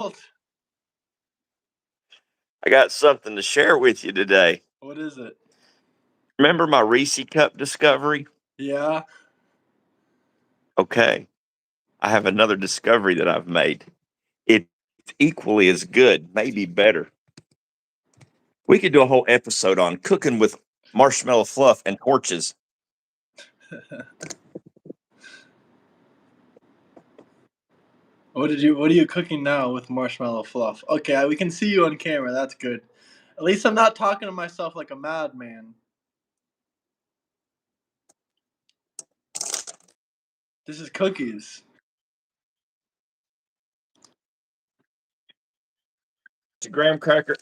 I got something to share with you today. What is it? Remember my Reese Cup discovery? Yeah. Okay. I have another discovery that I've made. It's equally as good, maybe better. We could do a whole episode on cooking with marshmallow fluff and torches. What are you cooking now with marshmallow fluff? Okay, we can see you on camera. That's good. At least I'm not talking to myself like a madman. This is cookies. It's a graham cracker.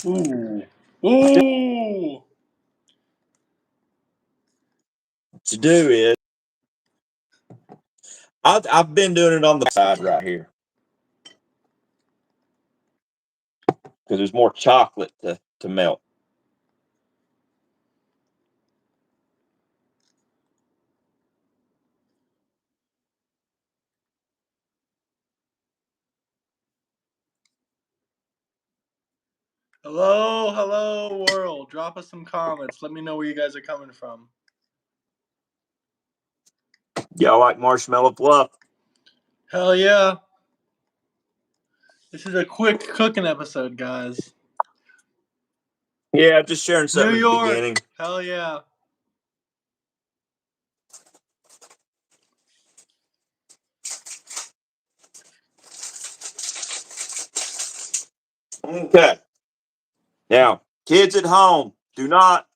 Ooh. Ooh. What to do is I've been doing it on the side right here because there's more chocolate to melt. Hello, world. Drop us some comments. Let me know where you guys are coming from. Y'all like marshmallow fluff? Hell yeah. This is a quick cooking episode, guys. Yeah, just sharing something New at the York. beginning. Hell yeah. Okay. Now, kids at home, do not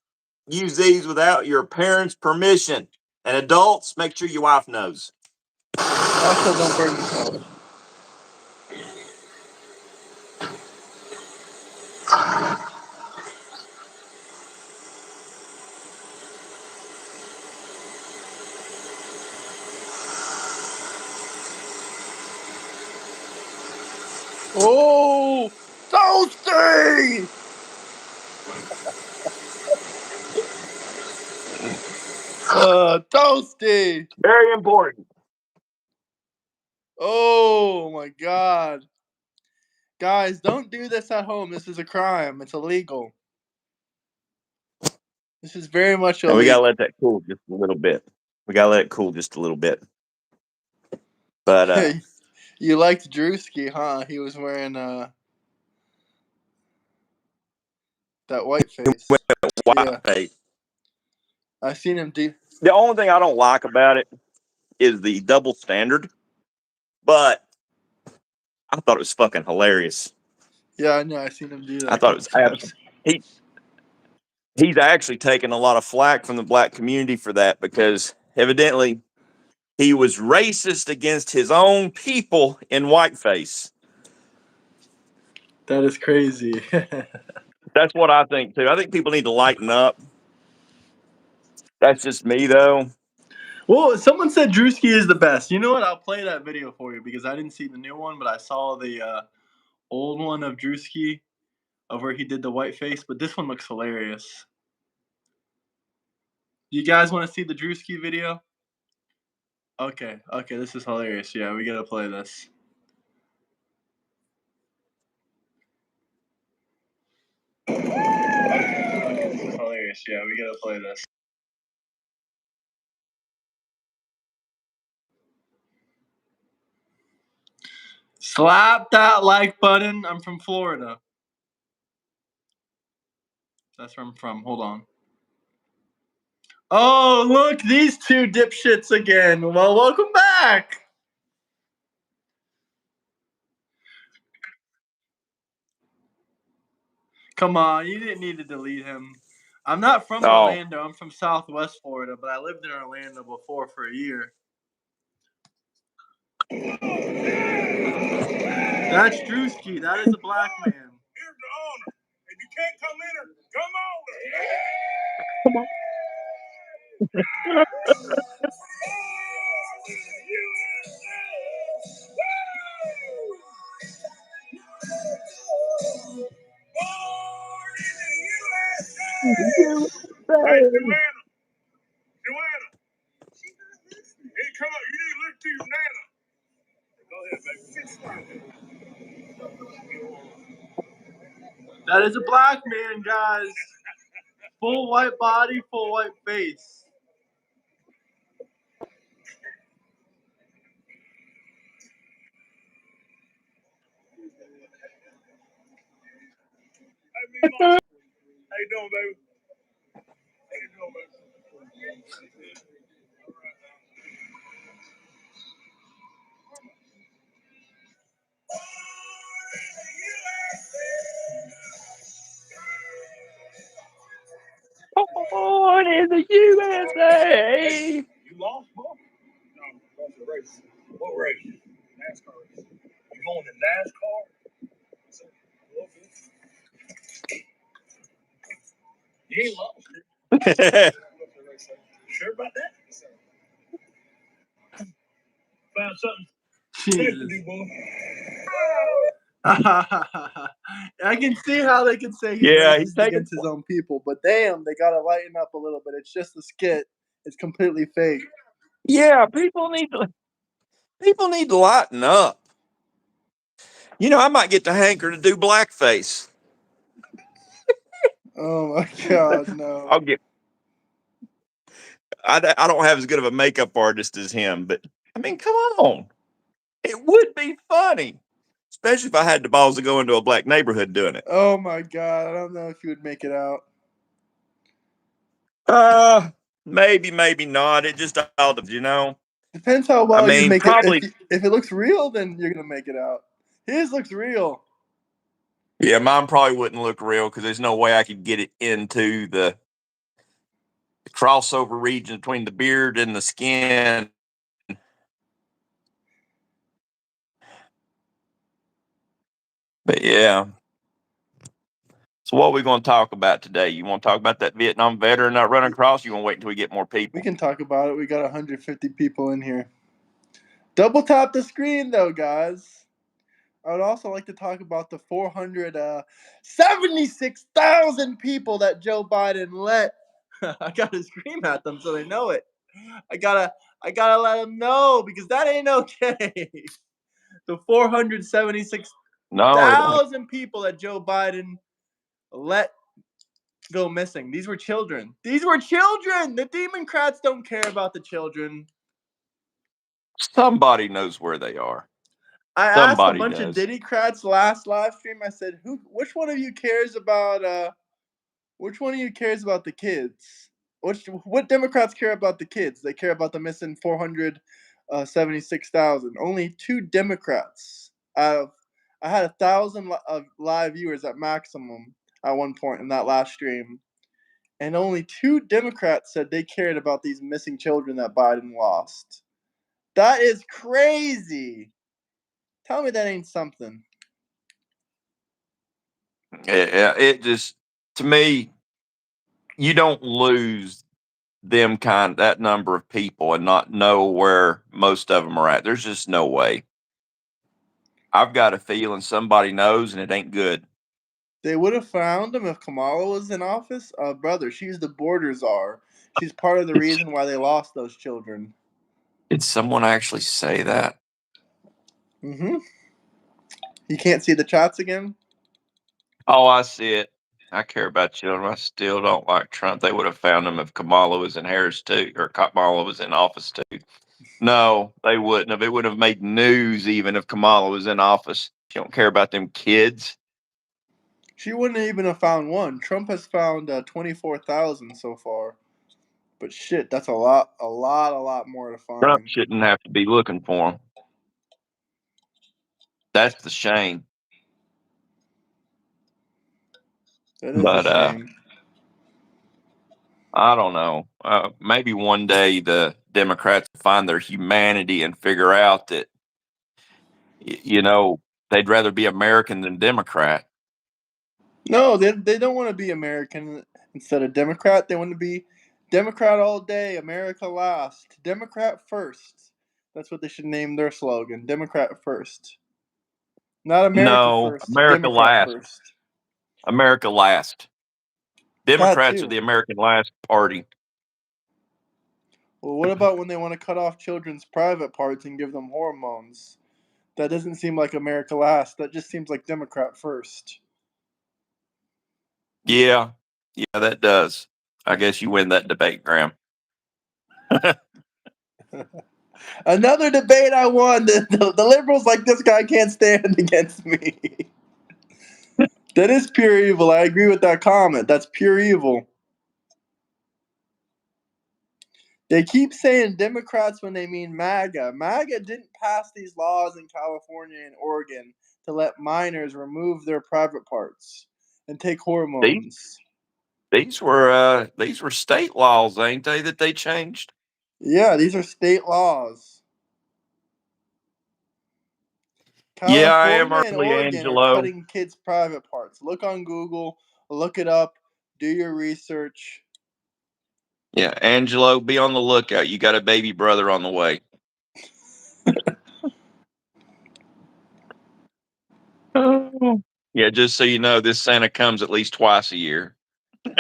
use these without your parents' permission. And adults, make sure your wife knows. Also, don't burn yourself. Oh, toasty! Toasty! Very important. Oh my god. Guys, don't do this at home. This is a crime. It's illegal. This is very much illegal. And we gotta let that cool just a little bit. But you liked Drewski, huh? He was wearing that white face. white face. I seen him do. The only thing I don't like about it is the double standard. But I thought it was fucking hilarious. Yeah, I know. I seen him do that. I thought it was absolutely. He's actually taken a lot of flack from the black community for that because evidently he was racist against his own people in whiteface. That is crazy. That's what I think too. I think people need to lighten up. That's just me though. Well, someone said Drewski is the best. You know what? I'll play that video for you because I didn't see the new one, but I saw the old one of Drewski of where he did the white face. But this one looks hilarious. You guys want to see the Drewski video? Okay, this is hilarious. Yeah, we gotta play this. Okay, this is hilarious. Yeah, we gotta play this. Slap that like button. I'm from Florida. That's where I'm from. Hold on. Oh, look, these two dipshits again. Well, welcome back. Come on, you didn't need to delete him. I'm not from Orlando. I'm from Southwest Florida, but I lived in Orlando before for a year. That's Drewski. That is a black man. Here's the honor. If you can't come in her, come on. Hey, Joanna. Hey, come on. You need to to your nana. Go ahead, baby. Fix that. That is a black man, guys. Full white body, full white face. Hey, Mom. How you doing, baby? How you doing, baby? Born in the USA. You lost, Mom? No, lost the race. What race? NASCAR race. You going to NASCAR? You ain't lost. Sure about that? Found something Jesus. to do, boy. I can see how they can say he's Yeah, he's racist taking. against his own people, but damn, they gotta lighten up a little bit. It's just a skit. It's completely fake. Yeah, people need to lighten up. You know, I might get to hanker to do blackface. Oh my god, no. I'll get. I don't have as good of a makeup artist as him, but I mean, come on, it would be funny, especially if I had the balls to go into a black neighborhood doing it. Oh my god, I don't know if you would make it out. Maybe, maybe not. It just all depends, you know. Depends how well you mean, make probably. it. If it looks real, then you're gonna make it out. His looks real. Yeah, mine probably wouldn't look real because there's no way I could get it into the crossover region between the beard and the skin. But yeah. So what are we going to talk about today? You want to talk about that Vietnam veteran not running across? You want to wait until we get more people? We can talk about it. We got 150 people in here. Double tap the screen, though, guys. I would also like to talk about the 476,000 people that Joe Biden let. I gotta scream at them so they know it. I gotta let them know because that ain't okay. The 476,000 people that Joe Biden let go missing. These were children. These were children. The Democrats don't care about the children. Somebody knows where they are. I asked a bunch does. of Diddycrats last live stream. I said, which one of you cares about the kids? What Democrats care about the kids? They care about the missing 476,000. Only 2 Democrats out of I had 1,000 of live viewers at maximum at one point in that last stream, and only 2 Democrats said they cared about these missing children that Biden lost. That is crazy. Tell me that ain't something. Yeah, it just, to me, you don't lose that number of people and not know where most of them are at. There's just no way. I've got a feeling somebody knows and it ain't good. They would have found him if Kamala was in office. Brother, she's the border czar. She's part of the reason why they lost those children. Did someone actually say that? Mm-hmm. You can't see the chats again? Oh, I see it. I care about children. I still don't like Trump. They would have found him if Kamala was in Harris too, or Kamala was in office too. No, they wouldn't have. It would have made news even if Kamala was in office. She don't care about them kids. She wouldn't even have found one. Trump has found 24,000 so far. But shit, that's a lot more to find. Trump shouldn't have to be looking for them. That's the shame. That is a shame. I don't know. Maybe one day the Democrats find their humanity and figure out that, they'd rather be American than Democrat. No, they don't want to be American instead of Democrat. They want to be Democrat all day, America last. Democrat first. That's what they should name their slogan. Democrat first. Not America first. America Democrat last. first. America last. Democrats too. are the American last party. Well, what about when they want to cut off children's private parts and give them hormones? That doesn't seem like America last. That just seems like Democrat first. Yeah, that does. I guess you win that debate, Graham. Another debate I won. The liberals like this guy can't stand against me. That is pure evil. I agree with that comment. That's pure evil. They keep saying Democrats when they mean MAGA. MAGA didn't pass these laws in California and Oregon to let minors remove their private parts and take hormones. These were state laws, ain't they, that they changed? Yeah, these are state laws. Yeah, I am California and early, Oregon are Angelo. cutting kids' private parts. Look on Google, look it up, do your research. Yeah, Angelo, be on the lookout. You got a baby brother on the way. Oh. Yeah, just so you know, this Santa comes at least twice a year. The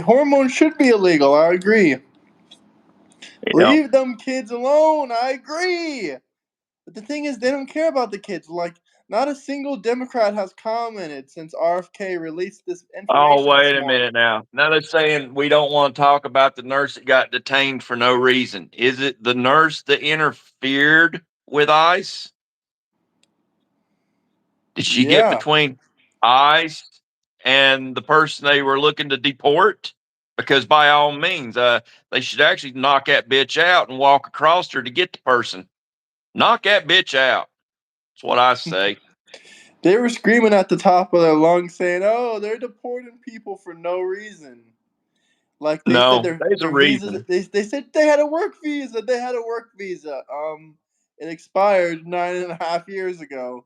hormones should be illegal. I agree. Yeah. Leave them kids alone. I agree. But the thing is, they don't care about the kids. Like, not a single Democrat has commented since RFK released this Oh, information this wait a morning. minute now. Now they're saying we don't want to talk about the nurse that got detained for no reason. Is it the nurse that interfered with ICE? Did she get Yeah. between ICE and the person they were looking to deport? Because by all means, they should actually knock that bitch out and walk across her to get the person. Knock that bitch out. That's what I say. They were screaming at the top of their lungs saying, oh, they're deporting people for no reason. Like they said No, there's a their visas reason. they said they had a work visa. They had a work visa. It expired 9.5 years ago.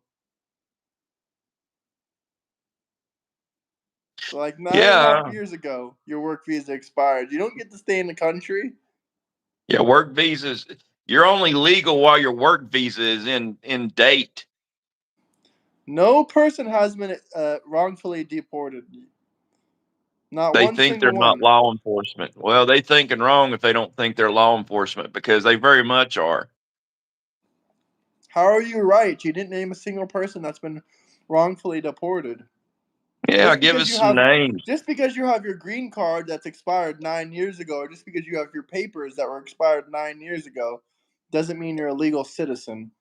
Like nine and a half Yeah. years ago, your work visa expired. You don't get to stay in the country. Yeah, work visas. You're only legal while your work visa is in date. No person has been wrongfully deported. Not They one think they're single not one. law enforcement. Well, they thinking wrong if they don't think they're law enforcement because they very much are. How are you right? You didn't name a single person that's been wrongfully deported. Yeah, Just give because us you some have names. just because you have your green card that's expired 9 years ago, or just because you have your papers that were expired 9 years ago, doesn't mean you're a legal citizen.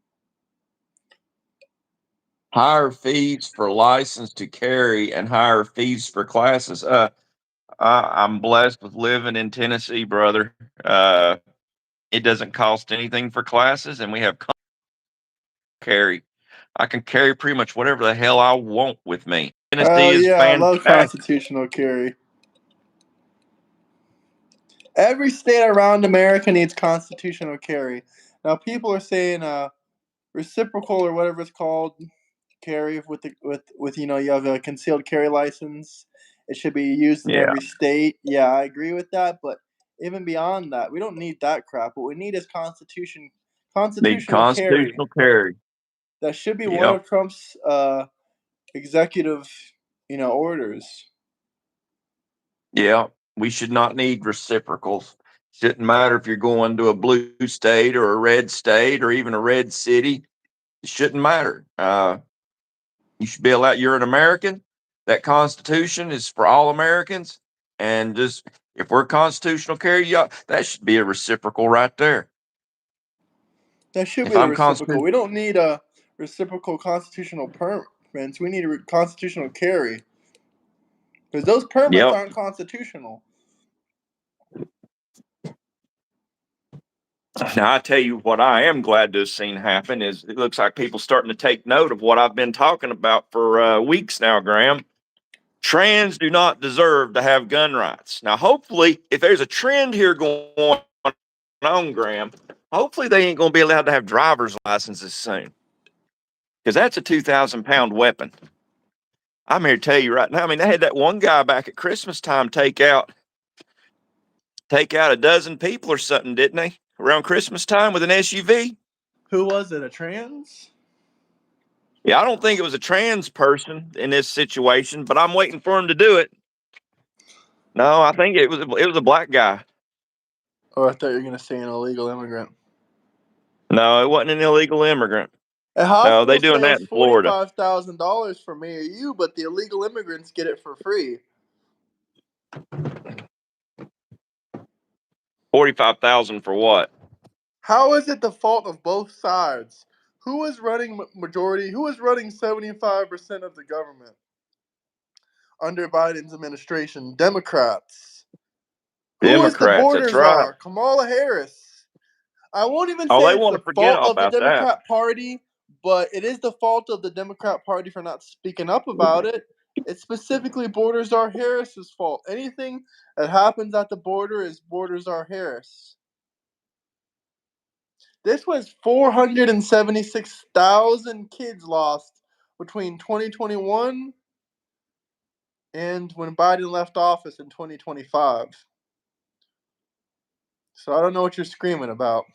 Higher fees for license to carry and higher fees for classes. I'm blessed with living in Tennessee, brother. It doesn't cost anything for classes, and we have carry. I can carry pretty much whatever the hell I want with me. Tennessee Hell is yeah, I love fantastic. constitutional carry. Every state around America needs constitutional carry. Now people are saying reciprocal or whatever it's called carry with you have a concealed carry license. It should be used in Yeah, every state. Yeah, I agree with that, but even beyond that, we don't need that crap. What we need is need constitutional carry. constitutional carry. That should be one Yep. of Trump's executive, orders. Yeah, we should not need reciprocals. Shouldn't matter if you're going to a blue state or a red state or even a red city. It shouldn't matter. You should be allowed. You're an American. That Constitution is for all Americans, and just if we're constitutional carry, yeah, that should be a reciprocal right there. That should If be a I'm reciprocal. constitutional, We don't need a reciprocal constitutional permits. We need a constitutional carry because those permits yep. aren't constitutional. Now I tell you what, I am glad to have seen happen is it looks like people starting to take note of what I've been talking about for weeks now, Graham. Trans do not deserve to have gun rights. Now, hopefully, if there's a trend here going on, Graham, hopefully they ain't going to be allowed to have driver's licenses soon because that's a 2,000-pound weapon. I'm here to tell you right now. I mean, they had that one guy back at Christmas time take out a dozen people or something, didn't they? Around Christmas time with an SUV. Who was it? A trans? Yeah, I don't think it was a trans person in this situation, but I'm waiting for him to do it. No, I think it was a black guy. Oh, I thought you were gonna say an illegal immigrant. No, it wasn't an illegal immigrant. A No, they hospital doing that says in Florida. $45,000 for me or you, but the illegal immigrants get it for free. 45,000 for what? How is it the fault of both sides? Who is running majority? Who is running 75% of the government under Biden's administration? Democrats. Who is the Democrats. That's borders right. are? Kamala Harris. I won't even Oh, say they it's want the to forget fault all of the about that. Democrat Party, but it is the fault of the Democrat Party for not speaking up about it. It's specifically Borders R. Harris's fault. Anything that happens at the border is Borders R. Harris. This was 476,000 kids lost between 2021 and when Biden left office in 2025. So I don't know what you're screaming about.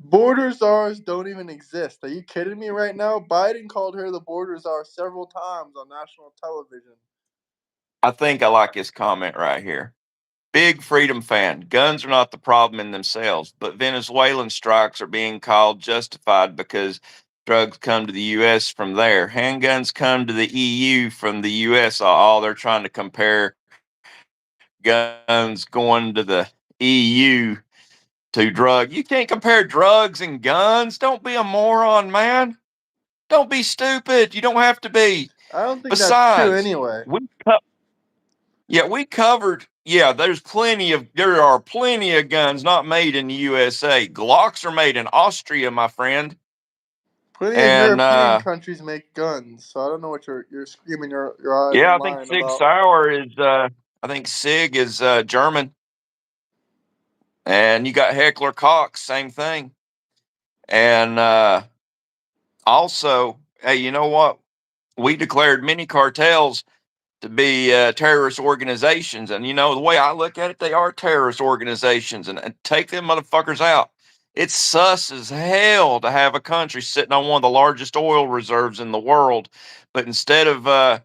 Border czars don't even exist. Are you kidding me right now? Biden called her the border czar several times on national television. I think I like his comment right here. Big freedom fan. Guns are not the problem in themselves, but Venezuelan strikes are being called justified because drugs come to the U.S. from there. Handguns come to the EU from the U.S. All they're trying to compare guns going to the EU to drug. You can't compare drugs and guns. Don't be a moron, man. Don't be stupid. You don't have to be. I don't think that's true Besides, anyway. we covered. Yeah, there are plenty of guns not made in the USA. Glocks are made in Austria, my friend. Plenty of And European countries make guns, so I don't know what you're screaming your eyes yeah, and I think lying Sig about. Sauer is I think Sig is German. And you got Heckler Koch, same thing. And also, hey, you know what? We declared many cartels to be terrorist organizations. And, you know, the way I look at it, they are terrorist organizations and take them motherfuckers out. It's sus as hell to have a country sitting on one of the largest oil reserves in the world. But instead of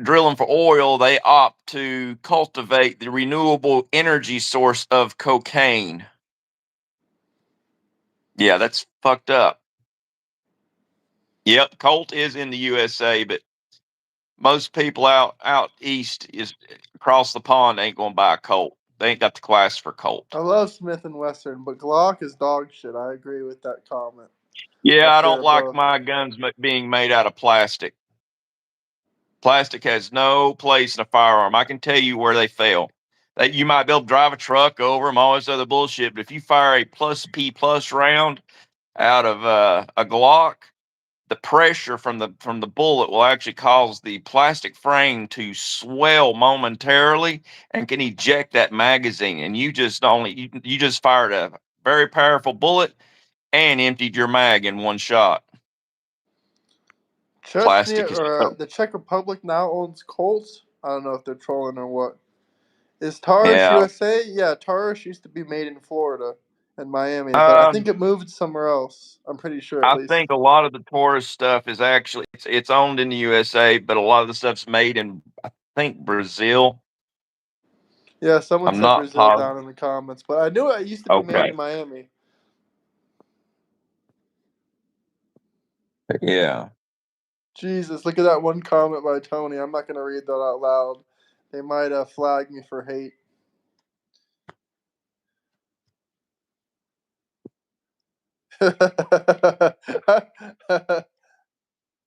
drilling for oil, they opt to cultivate the renewable energy source of cocaine. Yeah, that's fucked up. Yep, Colt is in the USA, but most people out east is across the pond ain't gonna buy a Colt. They ain't got the class for Colt. I love Smith and Wesson, but Glock is dog shit. I agree with that comment. Yeah, Up I don't there, like bro. my guns being made out of plastic. Plastic has no place in a firearm. I can tell you where they fail. That you might be able to drive a truck over them, all this other bullshit, but if you fire a plus P plus round out of a Glock, the pressure from the bullet will actually cause the plastic frame to swell momentarily and can eject that magazine. And you just fired a very powerful bullet and emptied your mag in one shot. Chechnya Plastic is or the Czech Republic now owns Colts. I don't know if they're trolling or what. Is Taurus yeah. USA? Yeah, Taurus used to be made in Florida and Miami, but I think Um, it moved somewhere else. I'm pretty sure, at I least. think a lot of the tourist stuff is actually it's owned in the USA, but a lot of the stuff's made in I think Brazil. Yeah, someone I'm said not Brazil positive. down in the comments, but I knew it used to be made Okay. in Miami. Yeah. Jesus, look at that one comment by Tony. I'm not gonna read that out loud. They might flag me for hate.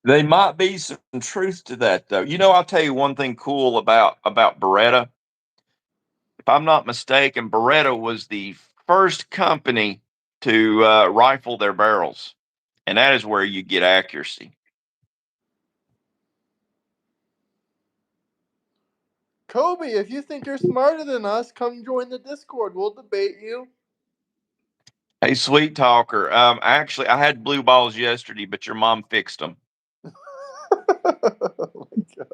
There might be some truth to that, though. You know, I'll tell you one thing cool about Beretta. If I'm not mistaken, Beretta was the first company to rifle their barrels, and that is where you get accuracy. Kobe, if you think you're smarter than us, come join the Discord. We'll debate you. Hey, sweet talker. Actually, I had blue balls yesterday, but your mom fixed them. Oh my god.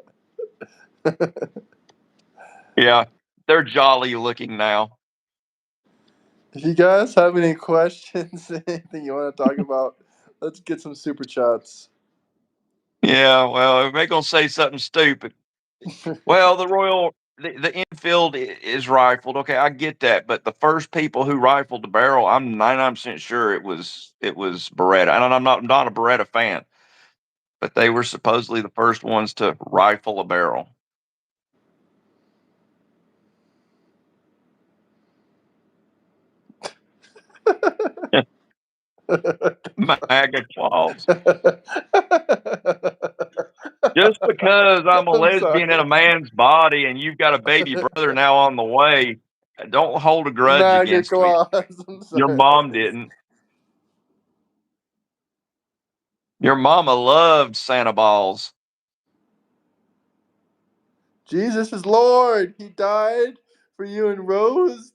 Yeah, they're jolly looking now. If you guys have any questions, anything you want to talk about, Let's get some super chats. Yeah, well, they're gonna say something stupid. Well, the infield is rifled. Okay, I get that, but the first people who rifled the barrel, I'm 99% sure it was Beretta, and I'm not a Beretta fan, but they were supposedly the first ones to rifle a barrel. MAGA claws. Just because I'm a I'm sorry. lesbian in a man's body and you've got a baby brother now on the way, don't hold a grudge MAGA against me. claws. I'm Your sorry. mom didn't. Your mama loved Santa balls. Jesus is Lord. He died for you and rose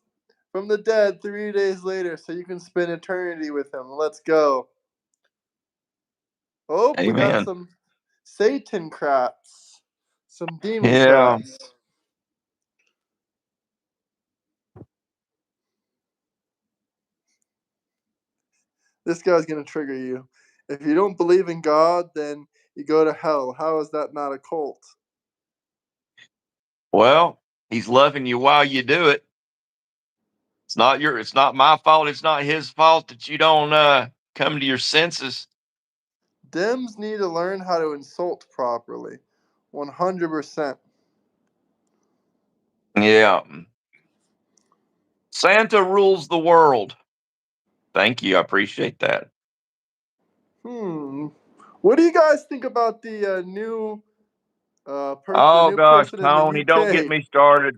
from the dead 3 days later so you can spend eternity with him. Let's go. Oh, we got Amen. some Satan crats. Some demon Yeah. crats. This guy's going to trigger you. If you don't believe in God, then you go to hell. How is that not a cult? Well, he's loving you while you do it. It's not my fault. It's not his fault that you don't come to your senses. Dems need to learn how to insult properly. 100%. Yeah. Santa rules the world. Thank you. I appreciate that. What do you guys think about the new the Oh new gosh, person in the Tony, don't get UK? me started.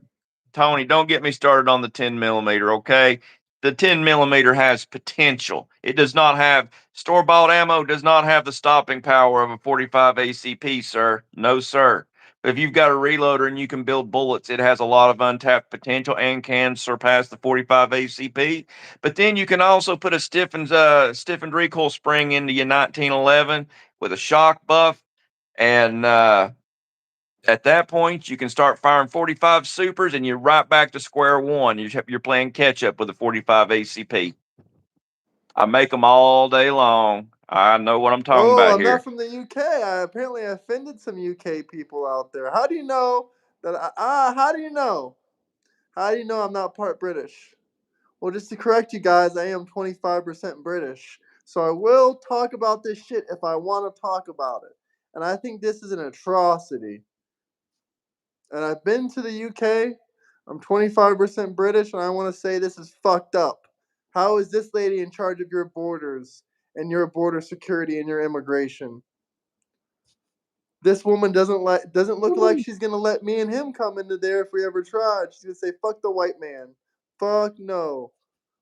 Tony, don't get me started on the 10 millimeter, okay? The 10 millimeter has potential. It does not have store-bought ammo, does not have the stopping power of a 45 ACP, sir. No, sir. But if you've got a reloader and you can build bullets, it has a lot of untapped potential and can surpass the 45 ACP. But then you can also put a stiffened recoil spring into your 1911 with a shock buff and at that point, you can start firing 45 supers and you're right back to square one. You're playing catch up with a 45 ACP. I make them all day long. I know what I'm talking Oh, about I'm not here. from the UK. I apparently offended some UK people out there. How do you know that how do you know? How do you know I'm not part British? Well, just to correct you guys, I am 25% British. So I will talk about this shit if I want to talk about it. And I think this is an atrocity. And I've been to the UK. I'm 25% British, and I want to say this is fucked up. How is this lady in charge of your borders and your border security and your immigration? This woman doesn't look like she's gonna let me and him come into there if we ever tried. She's gonna say, "Fuck the white man. Fuck no.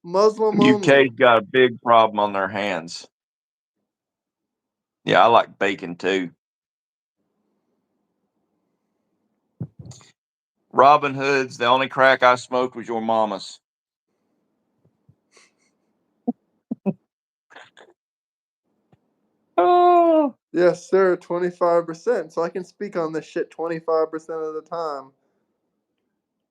Muslim only." UK's got a big problem on their hands. Yeah, I like bacon too. Robin Hood's the only crack I smoked was your mama's. Oh. Yes, sir. 25%. So I can speak on this shit 25% of the time.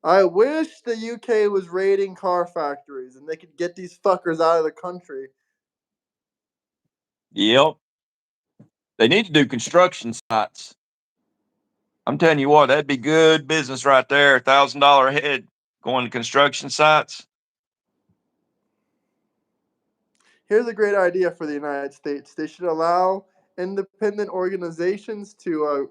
I wish the UK was raiding car factories and they could get these fuckers out of the country. Yep. They need to do construction sites. I'm telling you what, that'd be good business right there. $1,000 a head going to construction sites. Here's a great idea for the United States. They should allow independent organizations you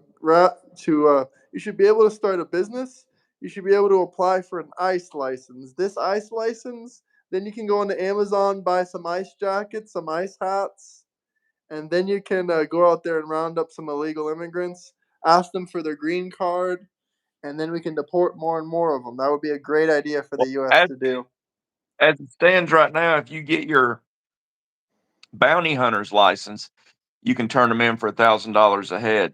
should be able to start a business. You should be able to apply for an ICE license. This ICE license, then you can go onto Amazon, buy some ICE jackets, some ICE hats, and then you can go out there and round up some illegal immigrants, ask them for their green card, and then we can deport more and more of them. That would be a great idea for the Well, U.S. to do. as it stands right now, if you get your bounty hunter's license, you can turn them in for $1,000 a head.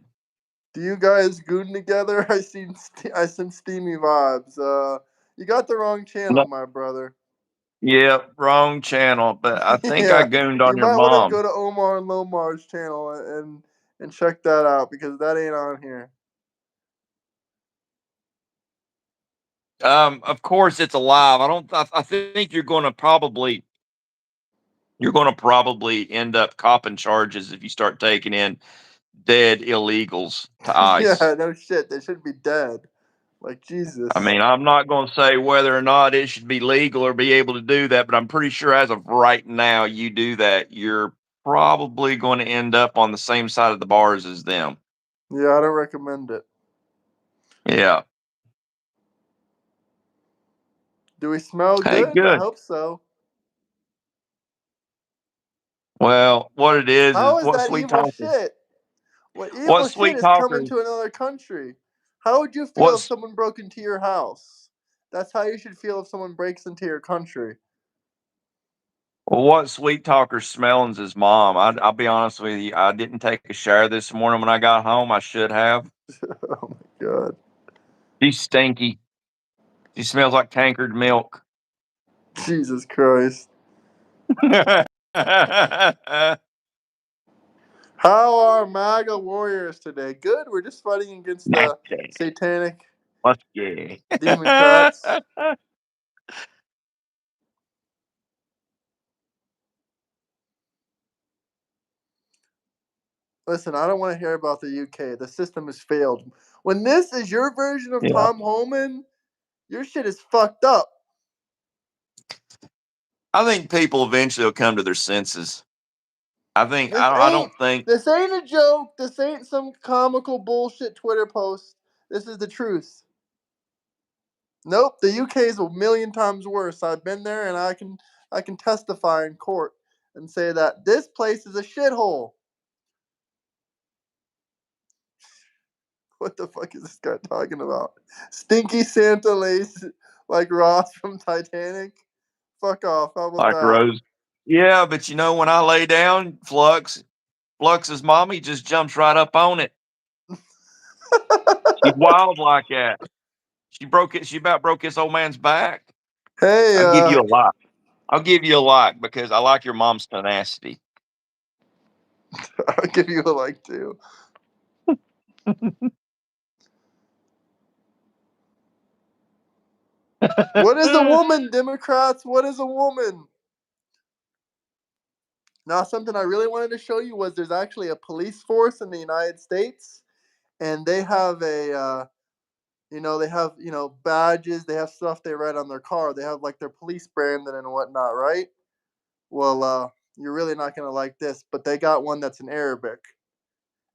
Do you guys goon together? I seen steamy vibes. You got the wrong channel, No, my brother. yeah, wrong channel, but I think I Yeah, gooned you on your might want to mom. go to Omar and Lomar's channel and check that out because that ain't on here. Of course it's alive. I don't. I think you're going to probably You're going to probably end up copping charges if you start taking in dead illegals to ICE. Yeah, no shit. They should be dead. Like Jesus. I mean, I'm not going to say whether or not it should be legal or be able to do that, but I'm pretty sure as of right now, you do that, you're probably going to end up on the same side of the bars as them. Yeah, I don't recommend it. Yeah. Do we smell Hey, good? I good. hope so. Well, what it is How is what that Sweet evil Talker, shit? What what evil shit Sweet is coming Talker, to another country? How would you feel if what's someone broke into your house? That's how you should feel if someone breaks into your country. what Sweet Talker's smelling's his mom. I'll be honest with you. I didn't take a shower this morning when I got home. I should have. Oh my god. She's stinky. She smells like tankered milk. Jesus Christ. How are MAGA warriors today? Good. We're just fighting against the Okay. satanic Let's get. Democrats. Listen, I don't want to hear about the UK. The system has failed. When this is your version of Yeah. Tom Homan, your shit is fucked up. I think people eventually will come to their senses. I think This I ain't don't think this ain't a joke. This ain't some comical bullshit Twitter post. This is the truth. Nope, the UK is a million times worse. I've been there and I can testify in court and say that this place is a shithole. What the fuck is this guy talking about? Stinky Santa lace like Ross from Titanic? Fuck off. How about like that? Rose. Yeah, but you know when I lay down, Flux's mommy just jumps right up on it. She's wild like that. She broke it. She about broke this old man's back. Hey, I'll give you a lot. I'll give you a like because I like your mom's tenacity. I'll give you a like too. What is a woman, Democrats? What is a woman? Now, something I really wanted to show you was there's actually a police force in the United States, and they have they have, badges, they have stuff they write on their car. They have like their police branding and whatnot, right? Well, you're really not gonna like this, but they got one that's in Arabic,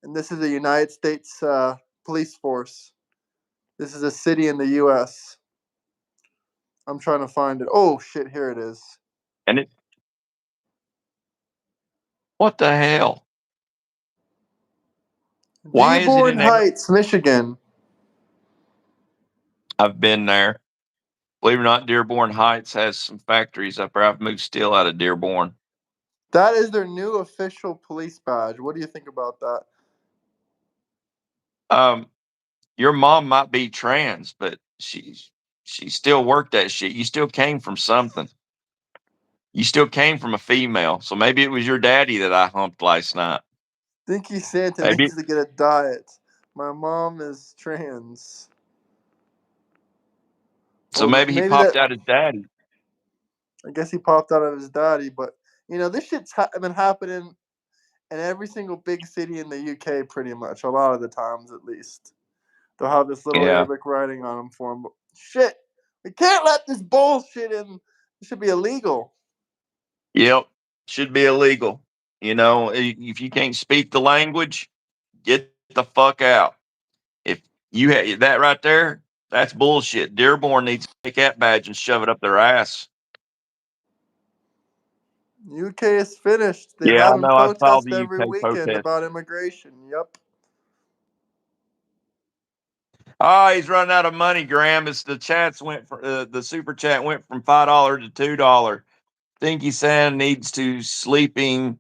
and this is a United States police force. This is a city in the U.S. I'm trying to find it. Oh shit, here it is. And it, what the hell? Why is it Dearborn in there? Heights, Michigan. I've been there. Believe it or not, Dearborn Heights has some factories up there. I've moved steel out of Dearborn. That is their new official police badge. What do you think about that? Um, your mom might be trans, but she still worked that shit. You still came from something. You still came from a female. So maybe it was your daddy that I humped last night. Stinky Santa Maybe needs to get a diet. My mom is trans. so Well, maybe he maybe popped that. out his daddy. I guess he popped out of his daddy, but this shit's been happening in every single big city in the UK, pretty much. A lot of the times, at least, they'll have this little Yeah. Arabic writing on them for them. But shit, we can't let this bullshit in. It should be illegal. Yep. Should be illegal. If you can't speak the language, get the fuck out. If you have that right there, that's bullshit. Dearborn needs to take that badge and shove it up their ass. UK is finished. They're Yeah, I having know. I saw protests the every UK weekend protest. about immigration. Yep. Oh, he's running out of money, Graham. It's the super chat went from $5 to $2. Thinky Sand needs to sleeping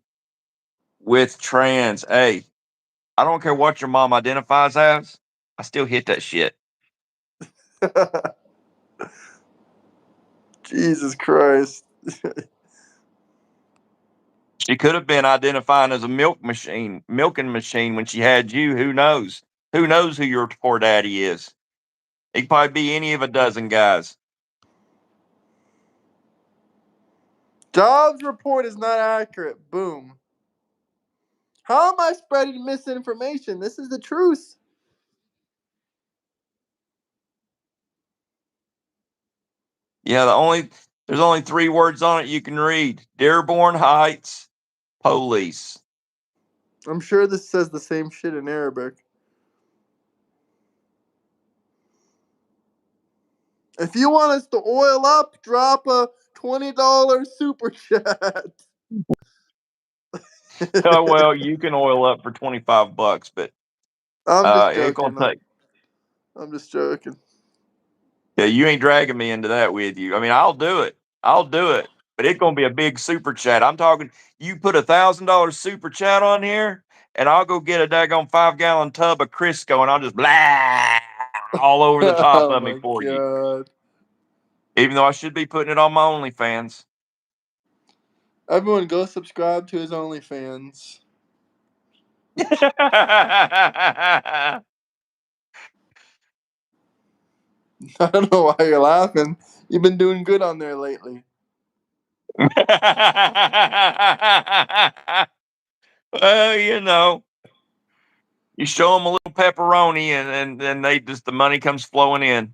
with trans. Hey, I don't care what your mom identifies as. I still hit that shit. Jesus Christ. She could have been identifying as a milking machine when she had you. Who knows? Who knows who your poor daddy is? He could probably be any of a dozen guys. Jobs report is not accurate. Boom. How am I spreading misinformation? This is the truth. Yeah, there's only 3 words on it you can read. Dearborn Heights Police. I'm sure this says the same shit in Arabic. If you want us to oil up, drop a $20 super chat. Oh well, you can oil up for $25, but I'm just it's gonna joking. take. I'm just joking. Yeah, you ain't dragging me into that with you. I mean, I'll do it. But it's gonna be a big super chat. I'm talking. You put $1,000 super chat on here, and I'll go get a daggone 5-gallon tub of Crisco, and I'll just blah all over the top Oh of me my for you. god. Even though I should be putting it on my OnlyFans. Everyone go subscribe to his OnlyFans. I don't know why you're laughing. You've been doing good on there lately. Well, you show them a little pepperoni, and then the money comes flowing in.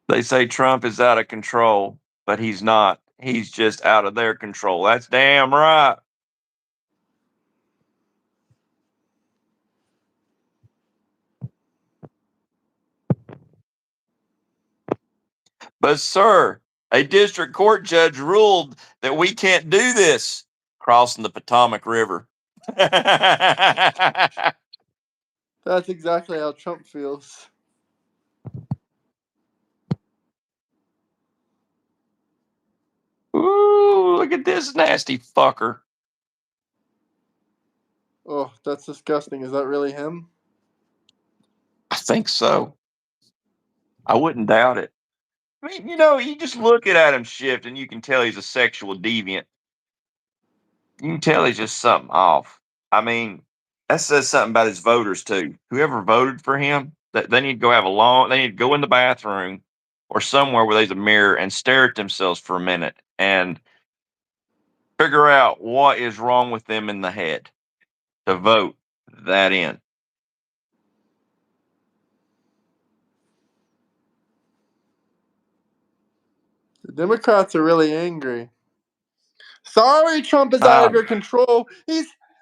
They say Trump is out of control, but he's not. He's just out of their control. That's damn right. But, sir, a district court judge ruled that we can't do this crossing the Potomac River. That's exactly how Trump feels. Ooh, look at this nasty fucker. Oh, that's disgusting. Is that really him? I think so. I wouldn't doubt it. I mean, you just look at him shift and you can tell he's a sexual deviant. You can tell he's just something off. I mean, that says something about his voters too. Whoever voted for him, they need to they need to go in the bathroom or somewhere where there's a mirror and stare at themselves for a minute and figure out what is wrong with them in the head to vote that in. The Democrats are really angry. Sorry, Trump is out of your control.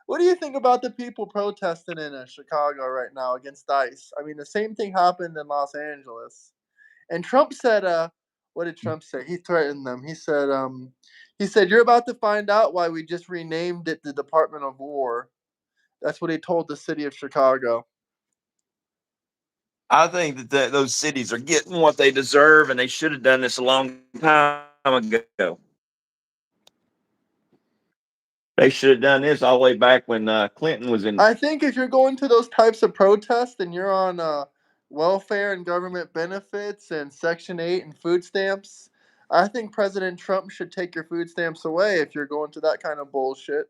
What do you think about the people protesting in Chicago right now against ICE? I mean, the same thing happened in Los Angeles. And Trump said, what did Trump say? He threatened them. He said, you're about to find out why we just renamed it the Department of War. That's what he told the city of Chicago. I think that those cities are getting what they deserve, and they should have done this a long time ago. They should have done this all the way back when Clinton was in. I think if you're going to those types of protests and you're on welfare and government benefits and Section 8 and food stamps, I think President Trump should take your food stamps away if you're going to that kind of bullshit.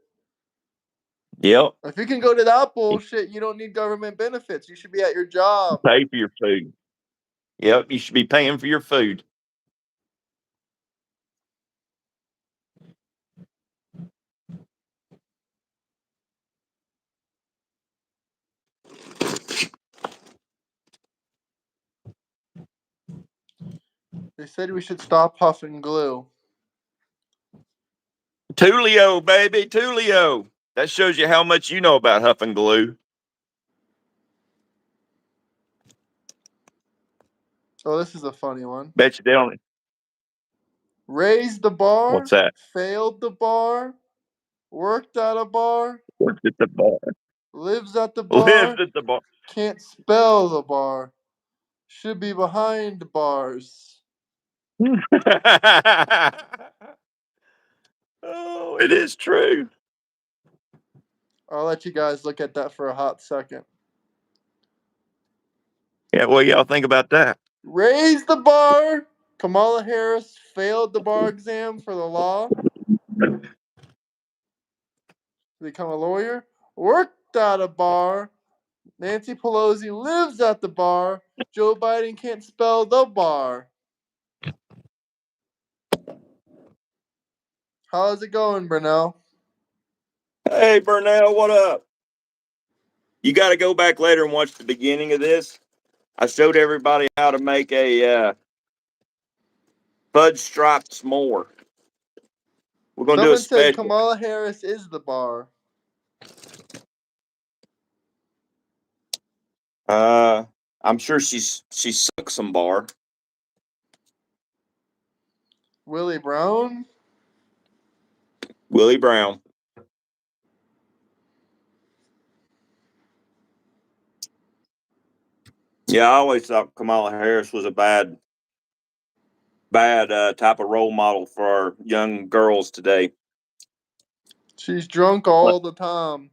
Yep. If you can go to that bullshit, you don't need government benefits. You should be at your job. Pay for your food. Yep, you should be paying for your food. They said we should stop huffing glue. Tulio, baby, Tulio. That shows you how much you know about huffing glue. Oh, this is a funny one. Bet you they don't. Raised the bar. What's that? Failed the bar. Worked at a bar. Works at the bar. Lives at the bar. Lives at the bar. Can't spell the bar. Should be behind bars. Oh, it is true. I'll let you guys look at that for a hot second. Yeah, what y'all think about that? Raise the bar. Kamala Harris failed the bar exam for the law to become a lawyer. Worked at a bar. Nancy Pelosi lives at the bar. Joe Biden can't spell the bar. How's it going, Brunel? Hey, Burnell, what up? You got to go back later and watch the beginning of this. I showed everybody how to make a fudge striped s'more. We're going to do a Someone said special. Kamala Harris is the bar. I'm sure she sucks some bar. Willie Brown? Willie Brown. Yeah, I always thought Kamala Harris was a bad type of role model for our young girls today. She's drunk all the time.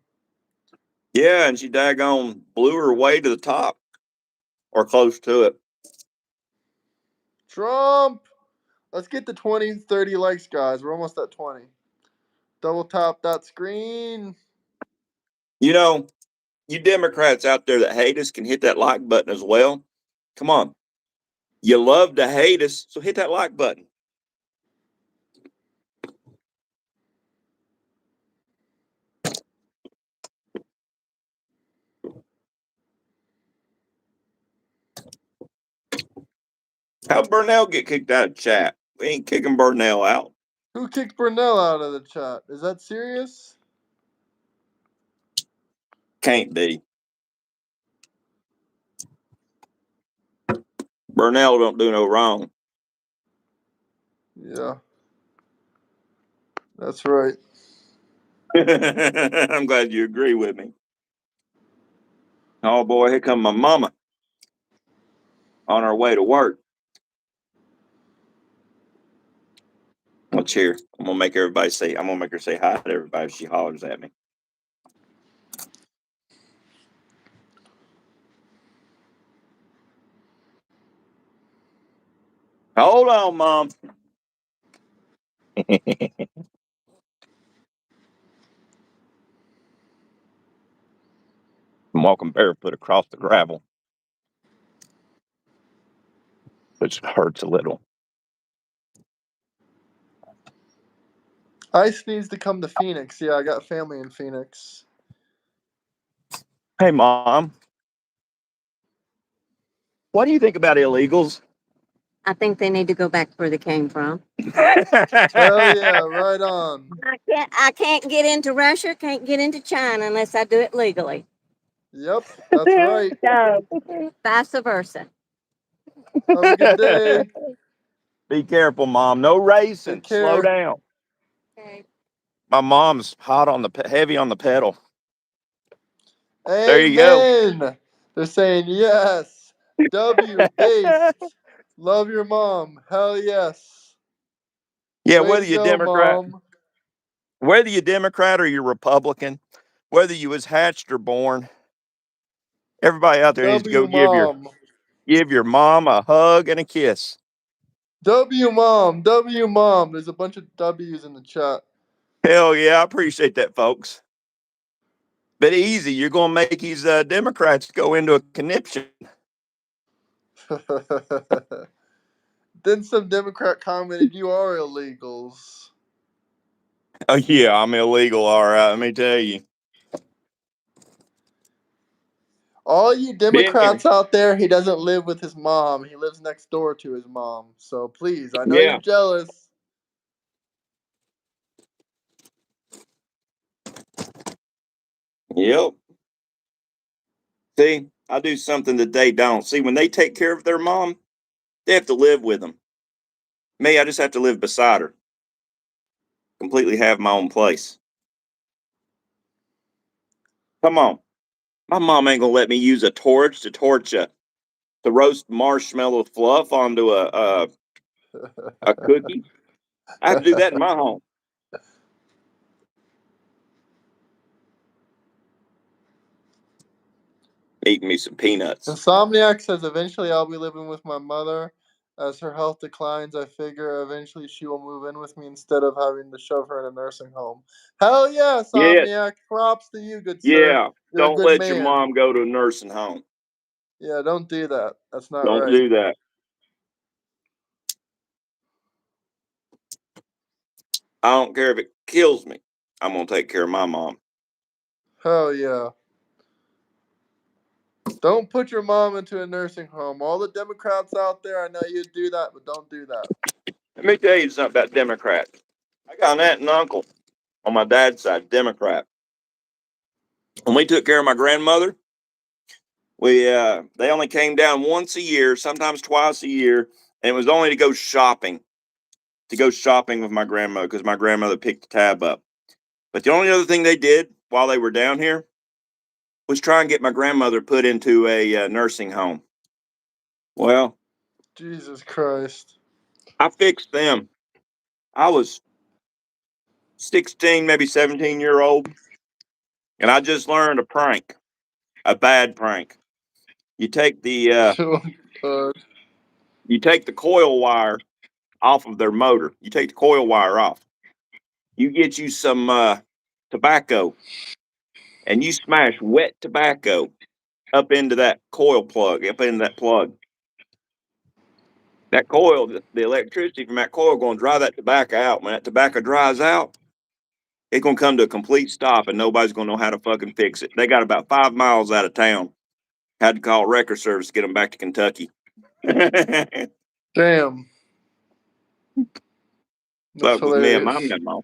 Yeah, and she daggone blew her way to the top or close to it. Trump! Let's get to 20, 30 likes, guys. We're almost at 20. Double tap that screen. You know, you Democrats out there that hate us can hit that like button as well. Come on. You love to hate us, so hit that like button. How'd Burnell get kicked out of chat? We ain't kicking Burnell out. Who kicked Brunel out of the chat? Is that serious? Can't be. Burnell don't do no wrong. Yeah. That's right. I'm glad you agree with me. Oh boy, here come my mama on our way to work. Let's hear. I'm gonna make her say hi to everybody if she hollers at me. Hold on, Mom. I'm walking barefoot across the gravel, which hurts a little. Ice needs to come to Phoenix. Yeah, I got family in Phoenix. Hey, Mom. What do you think about illegals? I think they need to go back where they came from. Hell yeah, right on. I can't get into Russia, can't get into China unless I do it legally. Yep, that's right. So, vice versa. Have a good day. Be careful, Mom. No racing. Take care. Slow down. Okay. My mom's heavy on the pedal. Amen. There you go. They're saying yes. W based. Love your mom. Hell yes. Yeah, Way whether to you're go, Democrat, Mom. whether you're Democrat or you're Republican, whether you was hatched or born, everybody out there needs to go W mom. give your mom a hug and a kiss. W mom. W mom. There's a bunch of W's in the chat. Hell yeah, I appreciate that, folks. But easy, you're going to make these Democrats go into a conniption. Then some Democrat commented, "You are illegals." Oh yeah, I'm illegal. All right, let me tell you. All you Democrats out there, he doesn't live with his mom. He lives next door to his mom. So please, I know you're jealous. Yep. See, I do something that they don't. See, when they take care of their mom, they have to live with them. Me, I just have to live beside her. Completely have my own place. Come on. My mom ain't gonna let me use a torch to roast marshmallow fluff onto a cookie. I have to do that in my home. Eating me some peanuts. Insomniac says, "Eventually I'll be living with my mother. As her health declines, I figure eventually she will move in with me instead of having to shove her in a nursing home." Hell yeah, Insomniac. Yeah. Props to you, good sir. Yeah. You're a Don't good let man. your mom go to a nursing home. Yeah, don't do that. That's not Don't right. do that. I don't care if it kills me. I'm gonna take care of my mom. Hell yeah. Don't put your mom into a nursing home. All the Democrats out there, I know you'd do that, but don't do that. Let me tell you something about Democrats. I got an aunt and uncle on my dad's side, Democrat. When we took care of my grandmother, they only came down once a year, sometimes twice a year, and it was only to go shopping. To go shopping with my grandmother because my grandmother picked the tab up. But the only other thing they did while they were down here was try and get my grandmother put into a nursing home. Well, Jesus Christ. I fixed them. I was 16, maybe 17-year old, and I just learned a prank, a bad prank. You take the Oh, God. you take the coil wire off of their motor. You take the coil wire off. You get you some tobacco, and you smash wet tobacco up into that coil plug, up into that plug. That coil, the electricity from that coil, going to dry that tobacco out. When that tobacco dries out, it's going to come to a complete stop, and nobody's going to know how to fucking fix it. They got about 5 miles out of town. Had to call record service to get them back to Kentucky. Damn. That's Fuck with me and my hilarious. mom.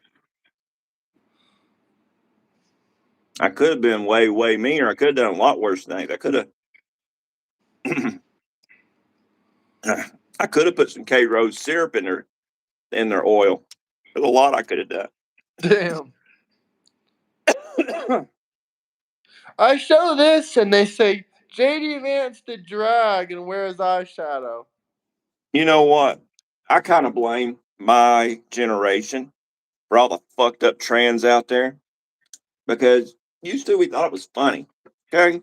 I could have been way, way meaner. I could have done a lot worse things. I could have. I could have put some K Rose syrup in their oil. There's a lot I could have done. Damn. I show this and they say JD Vance did drag and wears eyeshadow. You know what? I kind of blame my generation for all the fucked up trends out there because used to we thought it was funny. Okay.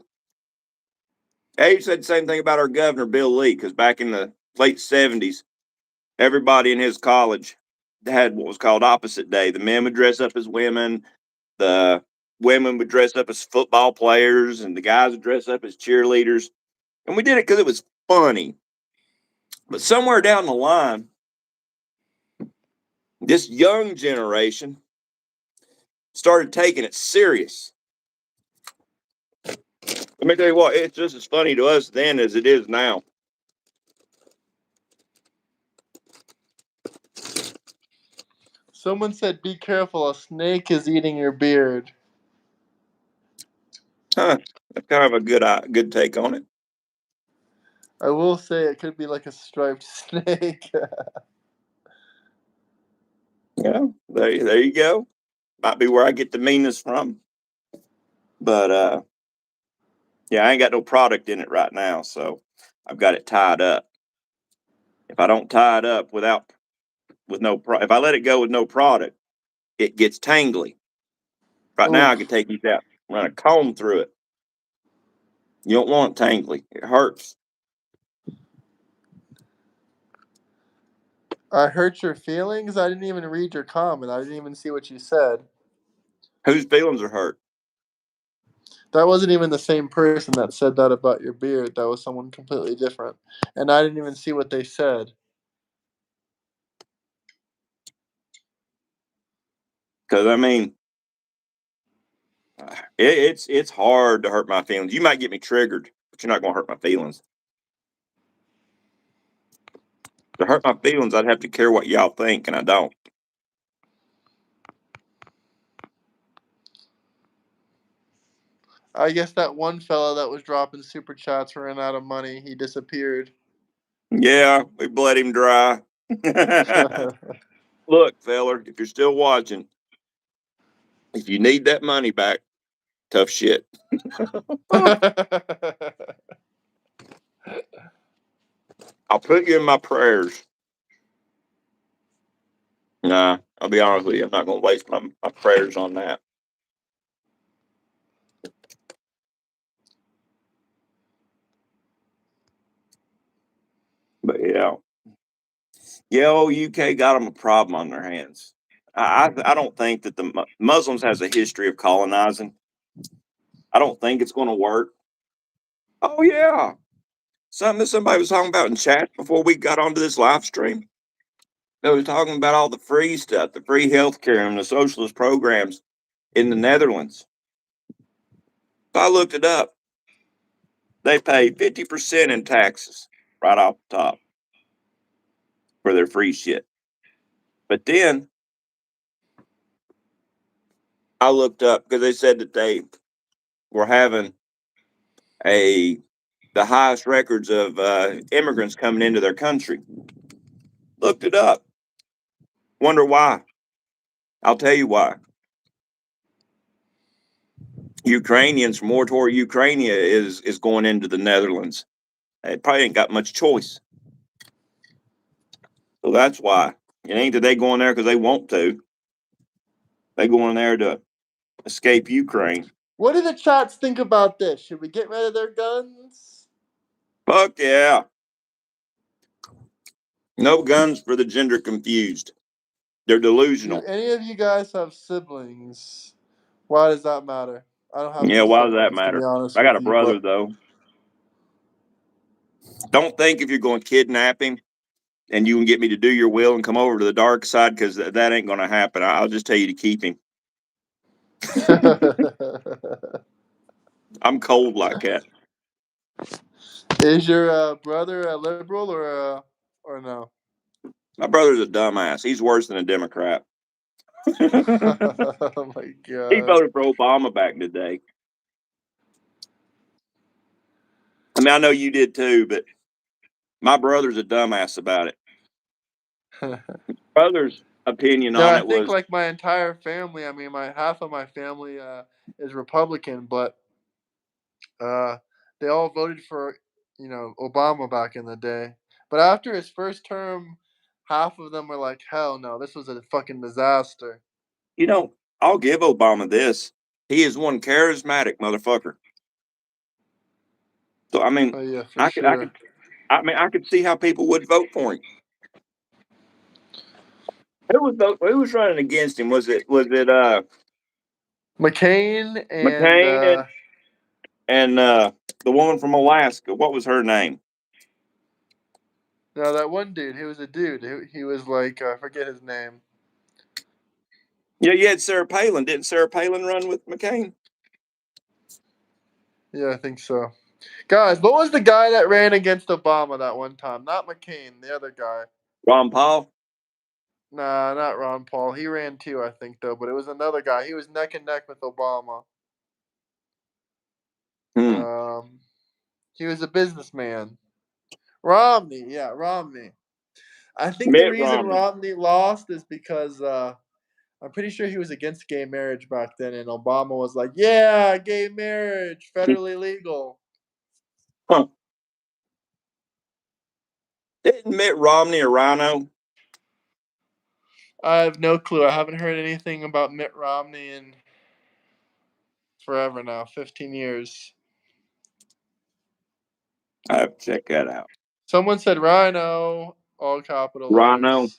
Abe said the same thing about our governor, Bill Lee, because back in the late 70s, everybody in his college had what was called opposite day. The men would dress up as women, the women would dress up as football players, and the guys would dress up as cheerleaders. And we did it because it was funny. But somewhere down the line, this young generation started taking it serious. Let me tell you what, it's just as funny to us then as it is now. Someone said, "Be careful, a snake is eating your beard." Huh. That's kind of a good take on it. I will say it could be like a striped snake. Yeah, there you go. Might be where I get the meanness from. But yeah, I ain't got no product in it right now, so I've got it tied up. If I don't tie it up if I let it go with no product, it gets tangly. Right now, I Oof. can take these out, run a comb through it. You don't want it tangly; it hurts. I hurt your feelings? I didn't even read your comment. I didn't even see what you said. Whose feelings are hurt? That wasn't even the same person that said that about your beard. That was someone completely different. And I didn't even see what they said. Because I mean, it's hard to hurt my feelings. You might get me triggered, but you're not going to hurt my feelings. To hurt my feelings, I'd have to care what y'all think, and I don't. I guess that one fella that was dropping super chats ran out of money. He disappeared. Yeah, we bled him dry. Look, feller, if you're still watching, if you need that money back, tough shit. I'll put you in my prayers. Nah, I'll be honest with you. I'm not going to waste my prayers on that. But UK got them a problem on their hands. I don't think that the Muslims has a history of colonizing. I don't think it's going to work. Oh yeah, something that somebody was talking about in chat before we got onto this live stream. They was talking about all the free stuff, the free healthcare and the socialist programs in the Netherlands. So I looked it up. They pay 50% in taxes right off the top for their free shit. But then I looked up because they said that they were having the highest records of immigrants coming into their country. Looked it up. Wonder why? I'll tell you why. Ukrainians from war toward Ukraine is going into the Netherlands. They probably ain't got much choice. So that's why. It ain't that they going there because they want to. They going there to escape Ukraine. What do the chats think about this? Should we get rid of their guns? Fuck yeah. No guns for the gender confused. They're Do delusional. any of you guys have siblings? Why does that matter? I don't have Yeah, any why does that siblings, to be matter? honest I got with a you, brother but though. Don't think if you're going to kidnap him and you can get me to do your will and come over to the dark side, because that ain't going to happen. I'll just tell you to keep him. I'm cold like that. Is your brother a liberal or no? My brother's a dumbass. He's worse than a Democrat. Oh my He god. voted for Obama back in the day. I mean, I know you did too, but my brother's a dumbass about it. Brother's opinion No, on I it think was, like my entire family. I mean, my half of my family is Republican, but they all voted for Obama back in the day. But after his first term, half of them were like, "Hell no, this was a fucking disaster." I'll give Obama this. He is one charismatic motherfucker. So I mean, Oh yeah, for I could, I sure. could, I could see how people would vote for him. Who was running against him? Was it McCain and McCain and the woman from Alaska? What was her name? no, that one dude. He was a dude. He was like I forget his name. Yeah, you had Sarah Palin. Didn't Sarah Palin run with McCain? Yeah, I think so. Guys, what was the guy that ran against Obama that one time? Not McCain, the other guy. Ron Paul? Nah, not Ron Paul. He ran too, I think, though. But it was another guy. He was neck and neck with Obama. Hmm. Um, he was a businessman. Romney, yeah, Romney. I think the Mitt reason Romney. Romney lost is because I'm pretty sure he was against gay marriage back then, and Obama was like, "Yeah, gay marriage, federally legal." Huh. Didn't Mitt Romney a rhino? I have no clue. I haven't heard anything about Mitt Romney in forever now, 15 years. I have to check that out. Someone said Rhino, all capital Rhino? letters.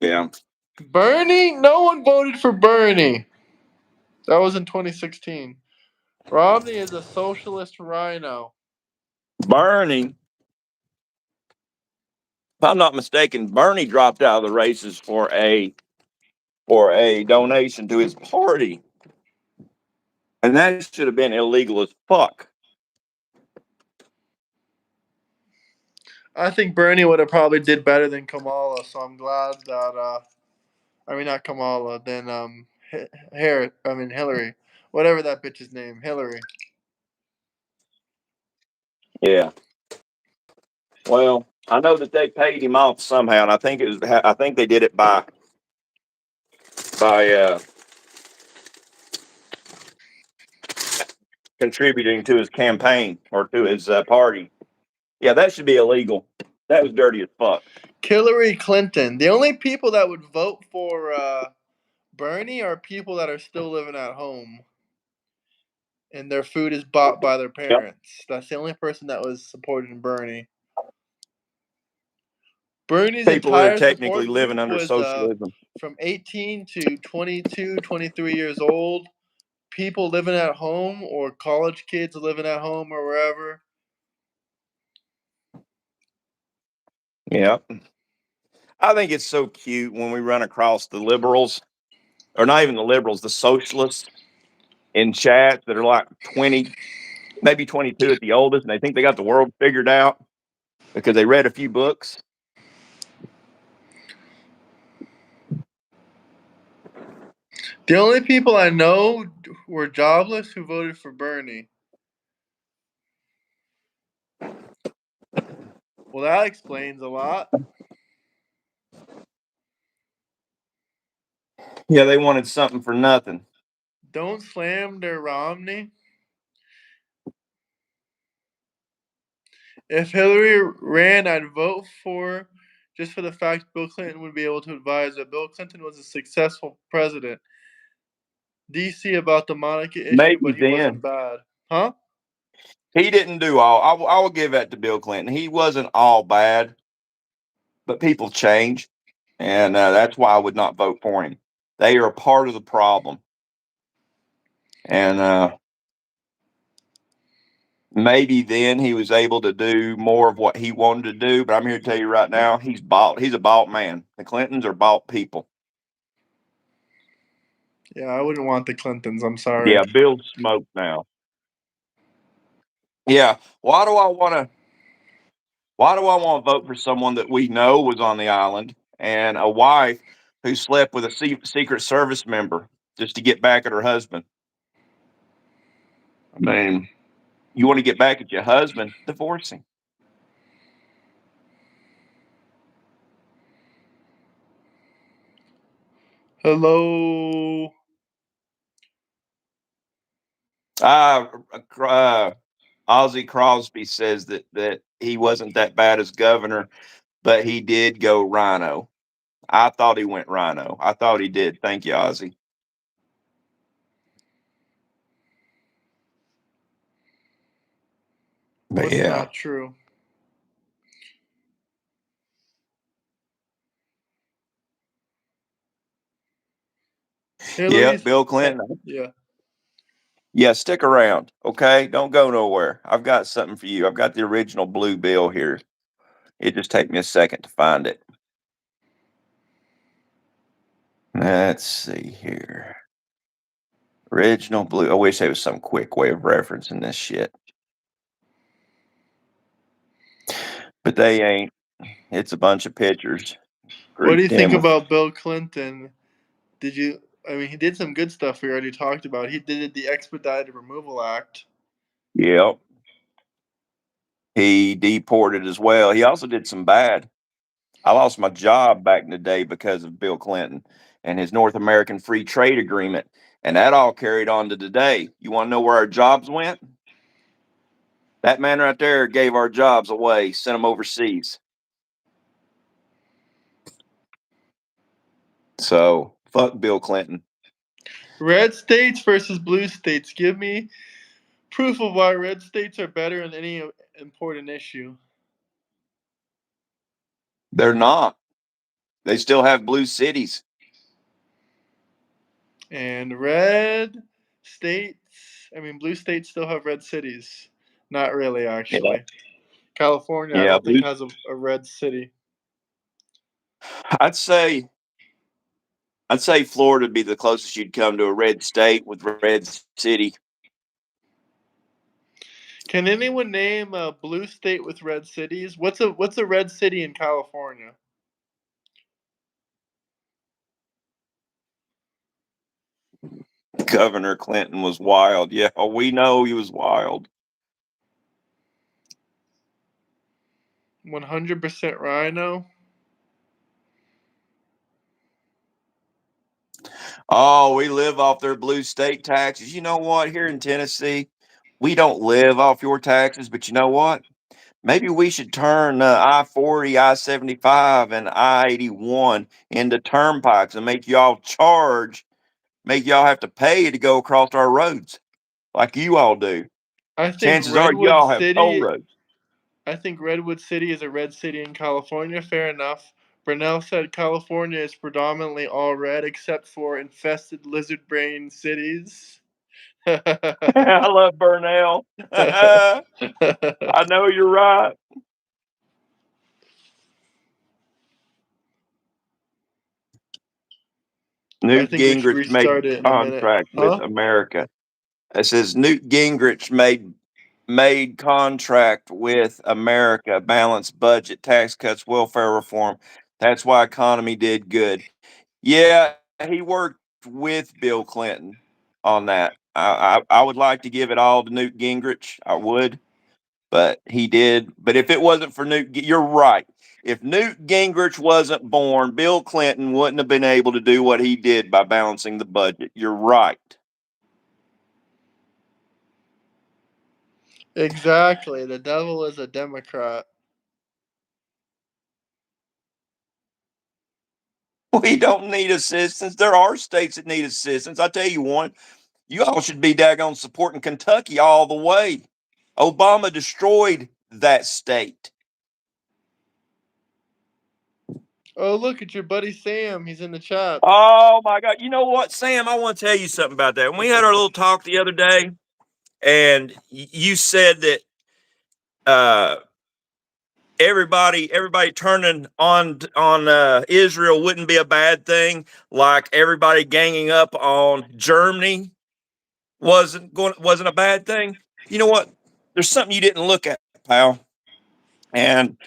Yeah. Bernie? No one voted for Bernie. That was in 2016. Romney is a socialist rhino. Bernie. If I'm not mistaken, Bernie dropped out of the races for a donation to his party. And that should have been illegal as fuck. I think Bernie would have probably did better than Kamala, so I'm glad that I mean not Kamala, then Hillary. Whatever that bitch's name, Hillary. Yeah. Well, I know that they paid him off somehow, and I think they did it by contributing to his campaign or to his party. Yeah, that should be illegal. That was dirty as fuck. Hillary Clinton. The only people that would vote for Bernie are people that are still living at home and their food is bought by their Yep. parents. That's the only person that was supporting Bernie. Bernie's People that are entire technically support living group under was socialism. from 18 to 22, 23 years old. People living at home or college kids living at home or wherever. Yep. I think it's so cute when we run across the liberals, or not even the liberals, the socialists in chat that are like 20, maybe 22 at the oldest, and they think they got the world figured out because they read a few books. The only people I know were jobless who voted for Bernie. Well, that explains a lot. Yeah, they wanted something for nothing. Don't slam their Romney. If Hillary ran, I'd vote for just for the fact Bill Clinton would be able to advise that Bill Clinton was a successful president. DC about the monarchy issue, Maybe but he wasn't then. bad. Huh? He didn't do all. I will give that to Bill Clinton. He wasn't all bad, but people change, and that's why I would not vote for him. They are a part of the problem, and maybe then he was able to do more of what he wanted to do. But I'm here to tell you right now, he's bought. He's a bought man. The Clintons are bought people. Yeah, I wouldn't want the Clintons. I'm sorry. Yeah, Bill's smoked now. Yeah, why do I want to? Why do I want to vote for someone that we know was on the island and a wife who slept with a Secret Service member just to get back at her husband? I mean, you want to get back at your husband, divorce him. Hello. Ozzy Crosby says that he wasn't that bad as governor, but he did go rhino. I thought he went rhino. I thought he did. Thank you, Ozzy. But What's yeah. not true? Yep, Bill Clinton. Yeah. Yeah, stick around, okay? Don't go nowhere. I've got something for you. I've got the original blue bill here. It just take me a second to find it. Let's see here. Original blue. I wish there was some quick way of referencing this shit. But they ain't. It's a bunch of pictures. What do you Grouped in think with. about Bill Clinton? I mean, he did some good stuff we already talked about. He did the Expedited Removal Act. Yep. He deported as well. He also did some bad. I lost my job back in the day because of Bill Clinton and his North American Free Trade Agreement. And that all carried on to today. You want to know where our jobs went? That man right there gave our jobs away, sent them overseas. So, fuck Bill Clinton. Red states versus blue states. Give me proof of why red states are better in any important issue. They're not. They still have blue cities. And blue states still have red cities. Not really, actually. Yeah. California, I Yeah, don't think has a red city. I'd say Florida would be the closest you'd come to a red state with red city. Can anyone name a blue state with red cities? What's a red city in California? Governor Clinton was wild. Yeah, we know he was wild. 100% rhino. Oh, we live off their blue state taxes. You know what? Here in Tennessee, we don't live off your taxes, but you know what? Maybe we should turn I-40, I-75, and I-81 into turnpikes and make y'all have to pay to go across our roads like you all do. I think Chances are y'all have toll roads. I think Redwood City is a red city in California. Fair enough. Brunel said California is predominantly all red except for infested lizard brain cities. I love Burnell. I know you're right. Newt think we should Gingrich made restart it in a minute. contract with America. It says Newt Gingrich made contract with America, balanced budget, tax cuts, welfare reform. That's why economy did good. Yeah, he worked with Bill Clinton on that. I would like to give it all to Newt Gingrich. I would, but he did. But if it wasn't for you're right. If Newt Gingrich wasn't born, Bill Clinton wouldn't have been able to do what he did by balancing the budget. You're right. Exactly. The devil is a Democrat. We don't need assistance. There are states that need assistance. I tell you one, you all should be daggone supporting Kentucky all the way. Obama destroyed that state. Oh, look at your buddy Sam. He's in the chat. Oh my God. You know what, Sam? I want to tell you something about that. When we had our little talk the other day, and you said that everybody turning on Israel wouldn't be a bad thing, like everybody ganging up on Germany wasn't a bad thing. You know what? There's something you didn't look at, pal. And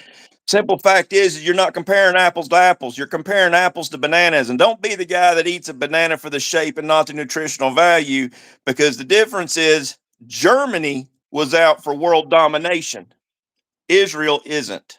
simple fact is you're not comparing apples to apples. You're comparing apples to bananas. And don't be the guy that eats a banana for the shape and not the nutritional value, because the difference is Germany was out for world domination. Israel isn't.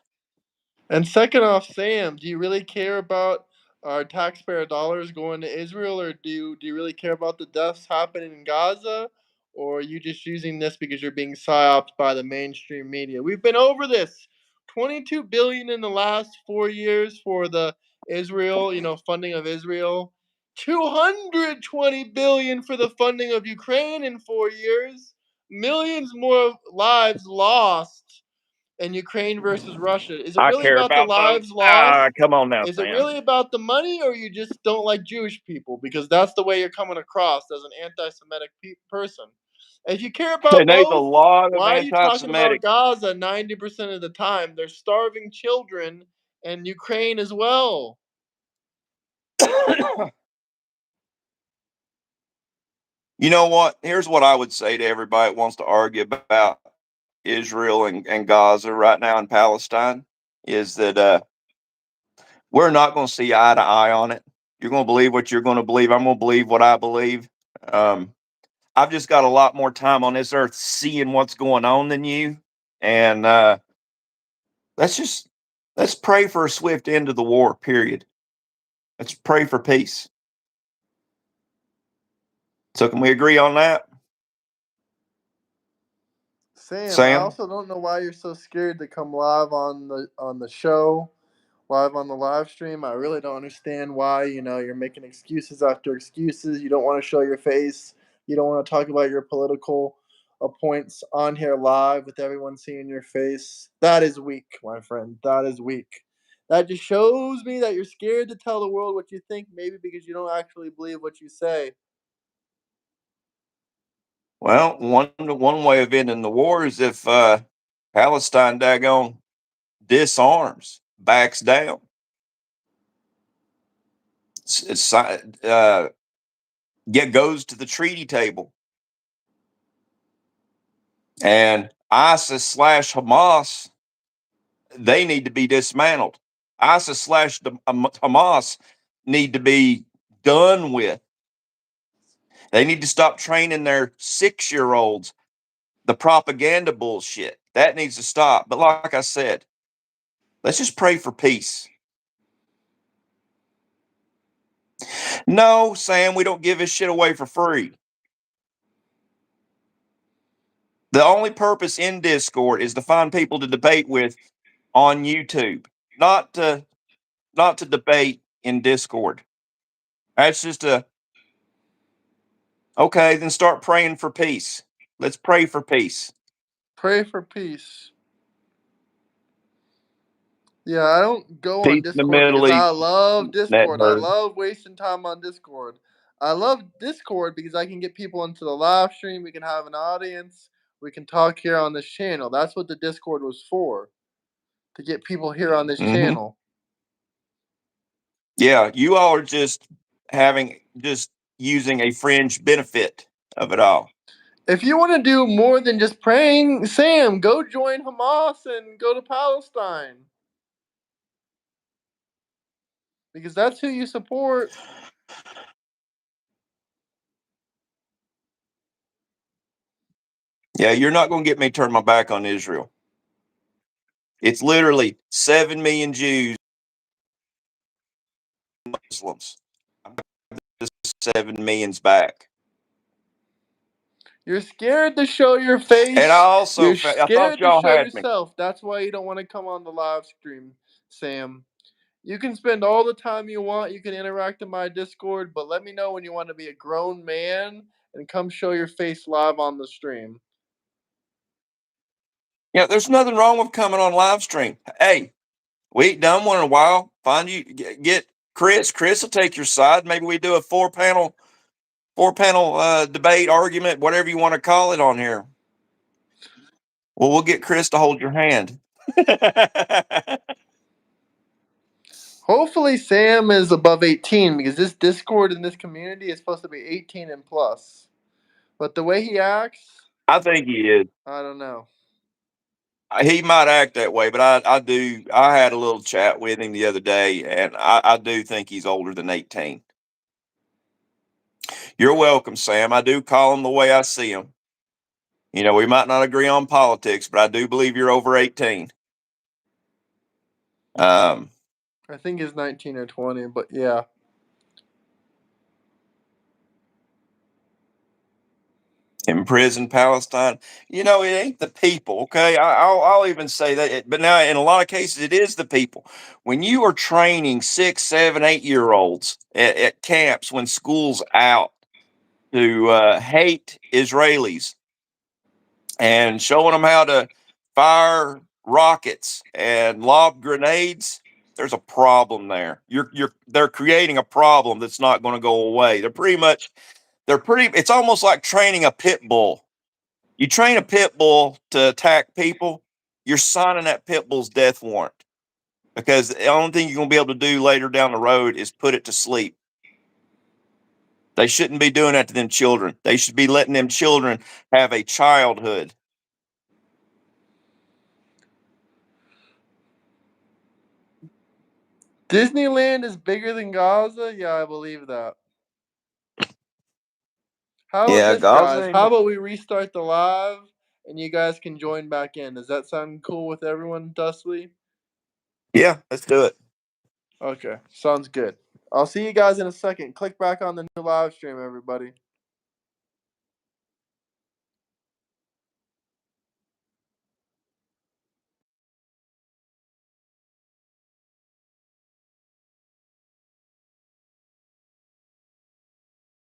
And second off, Sam, do you really care about our taxpayer dollars going to Israel, or do you really care about the deaths happening in Gaza, or are you just using this because you're being psyoped by the mainstream media? We've been over this. 22 billion in the last 4 years for the Israel, funding of Israel. 220 billion for the funding of Ukraine in 4 years. Millions more lives lost in Ukraine versus Russia. Is it I really care about the about those. lives lost? Come on now, Is it Sam. really about the money, or you just don't like Jewish people? Because that's the way you're coming across as an anti-Semitic person. If you care about And there's a both, lot of why are you talking anti-Semitic. about Gaza 90% of the time? They're starving children, and Ukraine as well. You know what? Here's what I would say to everybody that wants to argue about Israel and Gaza right now in Palestine is that we're not going to see eye to eye on it. You're going to believe what you're going to believe. I'm going to believe what I believe. I've just got a lot more time on this earth seeing what's going on than you. And let's pray for a swift end to the war, period. Let's pray for peace. So can we agree on that? Sam, I Sam? also don't know why you're so scared to come live on the show, live on the live stream. I really don't understand why, you're making excuses after excuses. You don't want to show your face. You don't want to talk about your political points on here live with everyone seeing your face. That is weak, my friend. That is weak. That just shows me that you're scared to tell the world what you think, maybe because you don't actually believe what you say. Well, one way of ending the war is if Palestine daggone disarms, backs down. Goes to the treaty table. And ISIS/Hamas, they need to be dismantled. ISIS/Hamas need to be done with. They need to stop training their 6-year-olds. The propaganda bullshit that needs to stop. But like I said, let's just pray for peace. No, Sam, we don't give this shit away for free. The only purpose in Discord is to find people to debate with on YouTube, not to debate in Discord. That's just okay, then start praying for peace. Let's pray for peace. Pray for peace. Yeah, I don't go on Peace in the Discord Middle because I East. love That Discord. I bird. love wasting time on Discord. I love Discord because I can get people into the live stream. We can have an audience. We can talk here on this channel. That's what the Discord was for, to get people here on this Mm-hmm. channel. Yeah, you all are just having just using a fringe benefit of it all. If you want to do more than just praying, Sam, go join Hamas and go to Palestine. Because that's who you support. Yeah, you're not going to get me to turn my back on Israel. It's literally 7 million Jews, Muslims. I'm the 7 million's back. You're scared to show your face. And I also, You're I thought scared to y'all show had me. yourself. That's why you don't want to come on the live stream, Sam. You can spend all the time you want. You can interact in my Discord, but let me know when you want to be a grown man and come show your face live on the stream. Yeah, there's nothing wrong with coming on live stream. Hey, we ain't done one in a while. Find you, get Chris. Chris will take your side. Maybe we do a four panel debate, argument, whatever you want to call it on here. Well, we'll get Chris to hold your hand. Hopefully Sam is above 18 because this Discord and this community is supposed to be 18 and plus. But the way he acts, I think he is. I don't know. He might act that way, but I do. I had a little chat with him the other day, and I do think he's older than 18. You're welcome, Sam. I do call him the way I see him. You know, we might not agree on politics, but I do believe you're over 18. I think he's 19 or 20, but yeah. In prison, Palestine. You know, it ain't the people. Okay, I'll even say that. But now, in a lot of cases, it is the people. When you are training 6, 7, 8 year olds at camps when school's out to hate Israelis and showing them how to fire rockets and lob grenades, there's a problem there. They're creating a problem that's not going to go away. It's almost like training a pit bull. You train a pit bull to attack people, you're signing that pit bull's death warrant, because the only thing you're going to be able to do later down the road is put it to sleep. They shouldn't be doing that to them children. They should be letting them children have a childhood. Disneyland is bigger than Gaza? Yeah, I believe that. How about Yeah, this, guys? Gaza. How about we restart the live and you guys can join back in? Does that sound cool with everyone, Dustley? Yeah, let's do it. Okay, sounds good. I'll see you guys in a second. Click back on the new live stream, everybody.